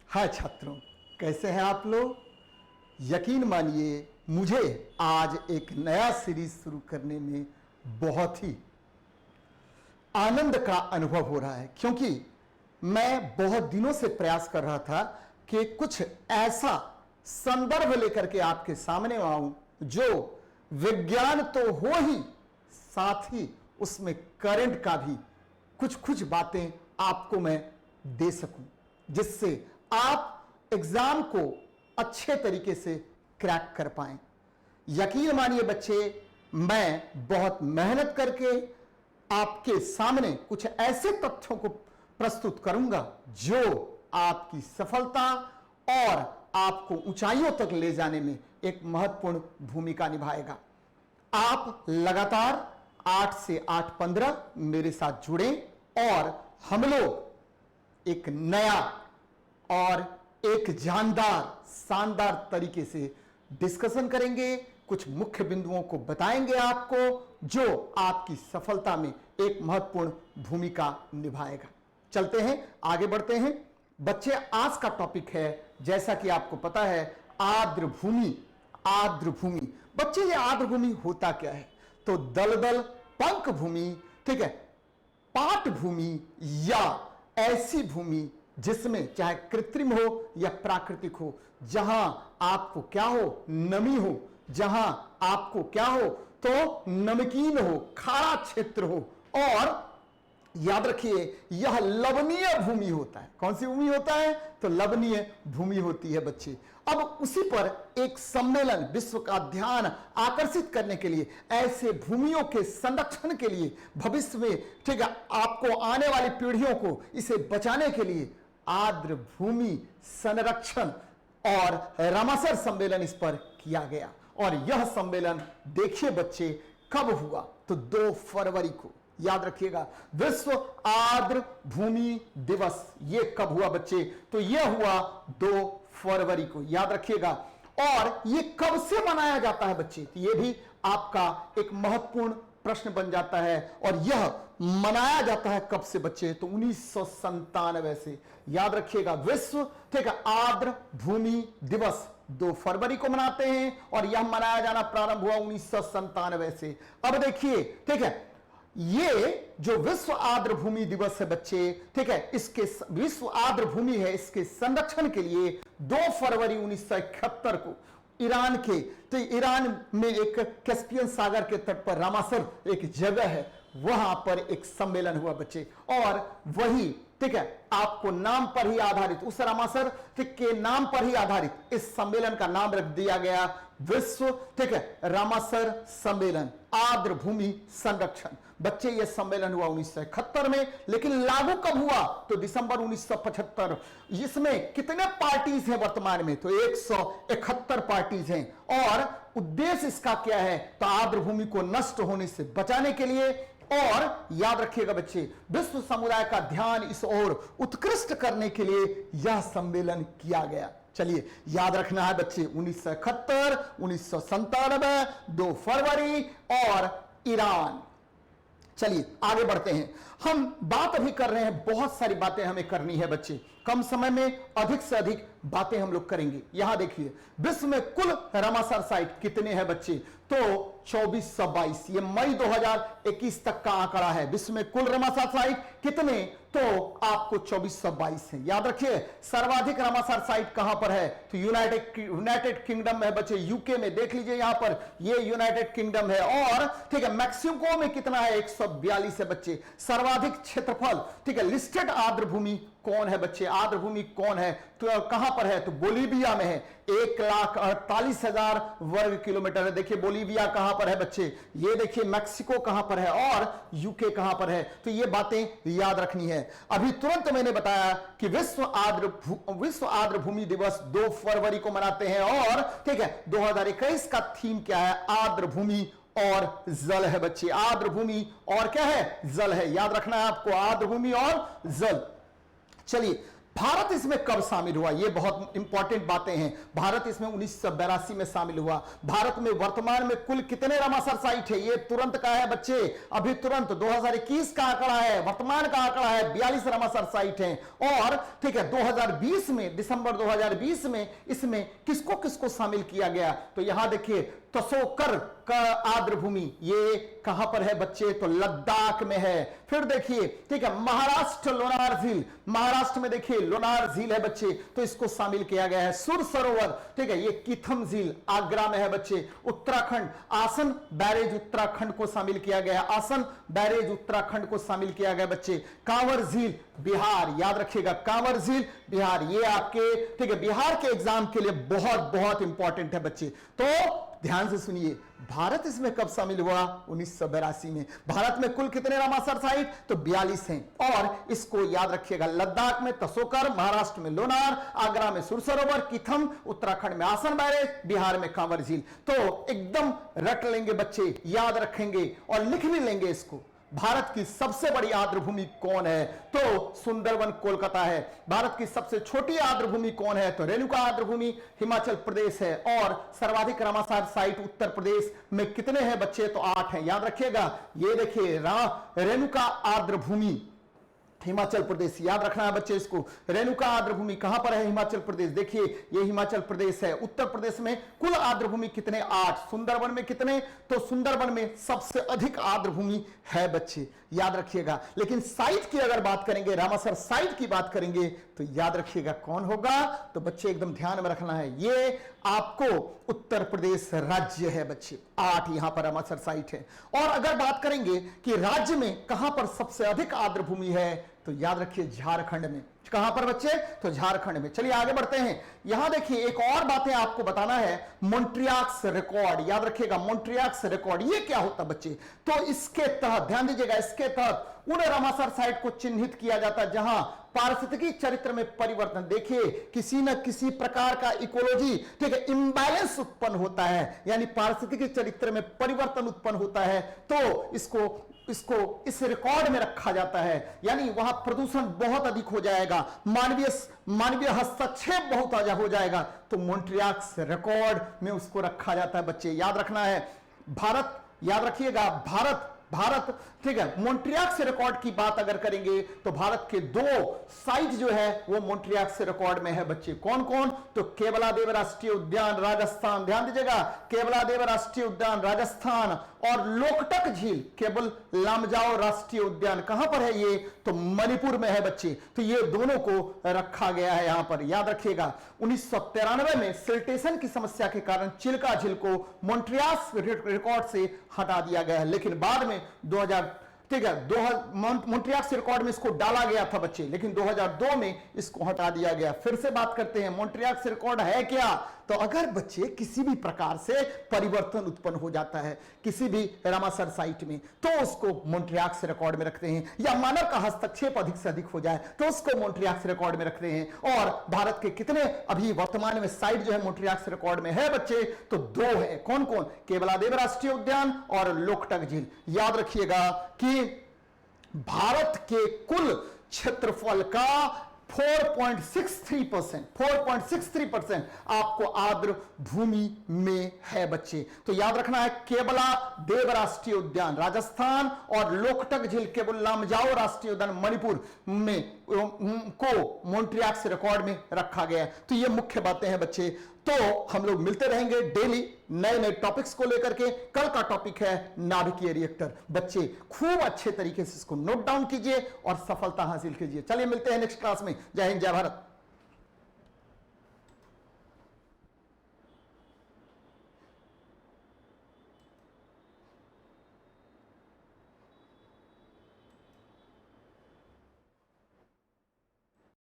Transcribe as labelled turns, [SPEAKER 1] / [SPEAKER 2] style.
[SPEAKER 1] हाय छात्रों, कैसे हैं आप लोग। यकीन मानिए मुझे आज एक नया सीरीज शुरू करने में बहुत ही आनंद का अनुभव हो रहा है, क्योंकि मैं बहुत दिनों से प्रयास कर रहा था कि कुछ ऐसा संदर्भ लेकर के आपके सामने आऊं जो विज्ञान तो हो ही, साथ ही उसमें करंट का भी कुछ बातें आपको मैं दे सकूं, जिससे आप एग्जाम को अच्छे तरीके से क्रैक कर पाएं। यकीन मानिए बच्चे, मैं बहुत मेहनत करके आपके सामने कुछ ऐसे तथ्यों को प्रस्तुत करूंगा जो आपकी सफलता और आपको ऊंचाइयों तक ले जाने में एक महत्वपूर्ण भूमिका निभाएगा। आप लगातार 8 से 8:15 मेरे साथ जुड़ें और हम लोग एक नया और एक शानदार तरीके से डिस्कशन करेंगे, कुछ मुख्य बिंदुओं को बताएंगे आपको जो आपकी सफलता में एक महत्वपूर्ण भूमिका निभाएगा। चलते हैं, आगे बढ़ते हैं बच्चे। आज का टॉपिक है, जैसा कि आपको पता है, आर्द्रभूमि। आर्द्रभूमि बच्चे, ये आर्द्रभूमि होता क्या है? तो दलदल, पंक भूमि, ठीक है, पाट भूमि या ऐसी भूमि जिसमें चाहे कृत्रिम हो या प्राकृतिक हो, जहां आपको क्या हो, नमी हो, जहां आपको क्या हो तो नमकीन हो, खारा क्षेत्र हो, और याद रखिए यह लवणीय भूमि होता है। कौन सी भूमि होता है? तो लवणीय भूमि होती है बच्चे। अब उसी पर एक सम्मेलन विश्व का ध्यान आकर्षित करने के लिए, ऐसे भूमियों के संरक्षण के लिए, भविष्य में, ठीक है, आपको आने वाली पीढ़ियों को इसे बचाने के लिए आर्द्र भूमि संरक्षण और रामासर सम्मेलन इस पर किया गया। और यह सम्मेलन देखिए बच्चे कब हुआ? तो 2 फरवरी को। याद रखिएगा, विश्व आर्द्र भूमि दिवस ये कब हुआ बच्चे? तो यह हुआ 2 फरवरी को। याद रखिएगा। और ये कब से मनाया जाता है बच्चे? तो ये भी आपका एक महत्वपूर्ण प्रश्न बन जाता है। और यह मनाया जाता है कब से बच्चे? तो 1997 से। याद रखिएगा, विश्व, ठीक है, आर्द्र भूमि दिवस 2 फरवरी को मनाते हैं और यह मनाया जाना प्रारंभ हुआ 1997 से। अब देखिए, ठीक है, ये जो विश्व आर्द्र भूमि दिवस है बच्चे, ठीक है, इसके विश्व आर्द्र भूमि है, इसके संरक्षण के लिए 2 फरवरी 1971 को ईरान के, तो ईरान में एक कैस्पियन सागर के तट पर रामासर एक जगह है, वहां पर एक सम्मेलन हुआ बच्चे। और वही, ठीक है, आपको नाम पर ही आधारित, उस रामासर के नाम पर ही आधारित इस सम्मेलन का नाम रख दिया गया विश्व, ठीक है, रामासर सम्मेलन आर्द्र भूमि संरक्षण। बच्चे यह सम्मेलन हुआ 1971 में, लेकिन लागू कब हुआ? तो दिसंबर 1975। इसमें कितने पार्टीज हैं वर्तमान में? तो 171 पार्टीज हैं। और उद्देश्य इसका क्या है? तो आर्द्र भूमि को नष्ट होने से बचाने के लिए, और याद रखिएगा बच्चे, विश्व समुदाय का ध्यान इस ओर उत्कृष्ट करने के लिए यह सम्मेलन किया गया। चलिए, याद रखना है बच्चे, 1971, 1997, 2 फरवरी और ईरान। चलिए आगे बढ़ते हैं। हम बात अभी कर रहे हैं, बहुत सारी बातें हमें करनी है बच्चे, कम समय में अधिक से अधिक बातें हम लोग करेंगे। यहां देखिए, विश्व में कुल रामासर साइट कितने हैं बच्चे? तो 2422। ये मई 2021 तक का आंकड़ा है। विश्व में कुल रामासर साइट कितने? तो आपको 2422 है। याद रखिए, सर्वाधिक रामासर साइट कहां पर है? तो यूनाइटेड किंगडम में है बच्चे, यूके में। देख लीजिए यहां पर, ये यूनाइटेड किंगडम है। और ठीक है, मैक्सिको में कितना है? 142 है बच्चे। सर्वाधिक क्षेत्रफल, ठीक है, लिस्टेड आर्द्र भूमि कौन है बच्चे? आर्द्र भूमि कौन है? तो कहां पर है? तो बोलीविया में है। 1,48,000 वर्ग किलोमीटर है। देखिए बोलीविया कहां पर है बच्चे, ये देखिए मैक्सिको कहां पर है और यूके कहां पर है। तो ये बातें याद रखनी है। अभी तुरंत मैंने बताया कि विश्व आर्द्र भूमि दिवस 2 फरवरी को मनाते हैं। और ठीक है, 2021 का थीम क्या है? आर्द्र भूमि और जल है बच्चे। आर्द्र भूमि और क्या है? जल है। याद रखना है आपको, आर्द्र भूमि और जल। चलिए, भारत इसमें कब शामिल हुआ, ये बहुत इंपॉर्टेंट बातें हैं। भारत इसमें 1982 में शामिल हुआ। भारत में वर्तमान में कुल कितने रामासर साइट है, ये तुरंत का है बच्चे, अभी तुरंत 2021 का आंकड़ा है, वर्तमान का आंकड़ा है 42 रामासर साइट है। और ठीक है, 2020 में, दिसंबर 2020 में इसमें किसको किसको शामिल किया गया, तो यहां देखिए तसोकर का आर्द्र भूमि, ये कहां पर है बच्चे, तो लद्दाख में है। फिर देखिए ठीक है, महाराष्ट्र लोनार झील, महाराष्ट्र में देखिए लोनार झील है बच्चे, तो इसको शामिल किया गया है। सुर सरोवर, ठीक है, ये कीथम झील आगरा में है बच्चे। उत्तराखंड आसन बैरेज उत्तराखंड को शामिल किया गया, आसन बैरेज उत्तराखंड को शामिल किया गया बच्चे। कांवर झील बिहार, याद रखिएगा कांवर झील बिहार, ये आपके ठीक है बिहार के एग्जाम के लिए बहुत बहुत इंपॉर्टेंट है बच्चे। तो ध्यान से सुनिए, भारत इसमें कब शामिल हुआ, 1982 में। भारत में कुल कितने रामासर साइट, तो 42 हैं। और इसको याद रखिएगा, लद्दाख में तसोकर, महाराष्ट्र में लोनार, आगरा में सुर सरोवर, किथम, उत्तराखंड में आसन बैरेज, बिहार में कांवर झील। तो एकदम रट लेंगे बच्चे, याद रखेंगे और लिख भी लेंगे इसको। भारत की सबसे बड़ी आर्द्र भूमि कौन है, तो सुंदरवन कोलकाता है। भारत की सबसे छोटी आर्द्र भूमि कौन है, तो रेणुका आर्द्र भूमि हिमाचल प्रदेश है। और सर्वाधिक रामासर साइट उत्तर प्रदेश में कितने हैं बच्चे, तो 8 हैं, याद रखिएगा। ये देखिए रेणुका आर्द्र भूमि हिमाचल प्रदेश, याद रखना है बच्चे इसको। रेणुका आर्द्र भूमि कहां पर है, हिमाचल प्रदेश। देखिए ये हिमाचल प्रदेश है। उत्तर प्रदेश में कुल आर्द्र भूमि कितने, 8। सुंदरवन में कितने, तो सुंदरवन में सबसे अधिक आर्द्र भूमि है बच्चे, याद रखिएगा। लेकिन साइट की अगर बात करेंगे, रामासर साइट की बात करेंगे, तो याद रखिएगा कौन होगा, तो बच्चे एकदम ध्यान में रखना है, ये आपको उत्तर प्रदेश राज्य है बच्चे। 8 यहां पर रामासर साइट है। और अगर बात करेंगे कि राज्य में कहां पर सबसे अधिक आर्द्र भूमि है, तो याद रखिए झारखंड में। कहां पर बच्चे, तो झारखंड में। चलिए आगे बढ़ते हैं। यहां देखिए एक और बातें आपको बताना है, मॉन्ट्रियॉक्स रिकॉर्ड, याद रखिएगा मॉन्ट्रियॉक्स रिकॉर्ड, ये क्या होता है बच्चे, तो इसके तहत ध्यान दीजिएगा, इसके तहत उन रामासर साइट को चिन्हित किया जाता है जहां पारिस्थितिकी चरित्र में परिवर्तन, देखिए किसी न किसी प्रकार का इकोलॉजी ठीक है इंबैलेंस उत्पन्न होता है, यानी पारिस्थितिकी चरित्र में परिवर्तन उत्पन्न होता है, तो इसको इस रिकॉर्ड में रखा जाता है। यानी वहां प्रदूषण बहुत अधिक हो जाएगा, मानवीय हस्तक्षेप बहुत ज्यादा हो जाएगा, तो मॉन्ट्रियॉक्स रिकॉर्ड में उसको रखा जाता है बच्चे, याद रखना है। भारत, याद रखिएगा भारत ठीक है, मॉन्ट्रियॉक्स रिकॉर्ड की बात अगर करेंगे तो भारत के 2 साइट जो है वो मॉन्ट्रियॉक्स रिकॉर्ड में है बच्चे। कौन कौन, तो केवलादेव राष्ट्रीय उद्यान राजस्थान, ध्यान दीजिएगा केवलादेव राष्ट्रीय उद्यान राजस्थान, और लोकटक झील केवल लामजाओ राष्ट्रीय उद्यान कहां पर है, ये तो मणिपुर में है बच्चे। तो ये दोनों को रखा गया है यहां पर, याद रखिएगा। 1993 में सिल्टेशन की समस्या के कारण चिल्का झील को मॉन्ट्रियॉक्स रिकॉर्ड से हटा दिया गया है, लेकिन बाद में 2000 ठीक है मॉन्ट्रियॉक्स रिकॉर्ड में इसको डाला गया था बच्चे, लेकिन 2002 में इसको हटा दिया गया। फिर से बात करते हैं, मॉन्ट्रियॉक्स रिकॉर्ड है क्या, तो अगर बच्चे किसी भी प्रकार से परिवर्तन उत्पन्न हो जाता है किसी भी रामासर साइट में, तो उसको मॉन्ट्रियॉक्स रिकॉर्ड में रखते हैं, या मानव का हस्तक्षेप अधिक से अधिक हो जाए तो उसको मॉन्ट्रियॉक्स रिकॉर्ड में रखते हैं। और भारत के कितने अभी वर्तमान में साइट जो है मॉन्ट्रियॉक्स रिकॉर्ड में है बच्चे, तो 2 है। कौन कौन, केवलादेव राष्ट्रीय उद्यान और लोकटक झील। याद रखिएगा कि भारत के कुल क्षेत्रफल का 4.63% आपको आर्द्र भूमि में है बच्चे। तो याद रखना है केवला देव राष्ट्रीय उद्यान राजस्थान और लोकटक झील केवल लामजाओ राष्ट्रीय उद्यान मणिपुर में को मॉन्ट्रियॉक्स रिकॉर्ड में रखा गया है। तो ये मुख्य बातें हैं बच्चे। तो हम लोग मिलते रहेंगे डेली नए नए टॉपिक्स को लेकर के। कल का टॉपिक है नाभिकीय रिएक्टर। बच्चे खूब अच्छे तरीके से इसको नोट डाउन कीजिए और सफलता हासिल कीजिए। चलिए मिलते हैं नेक्स्ट क्लास में। जय हिंद, जय भारत।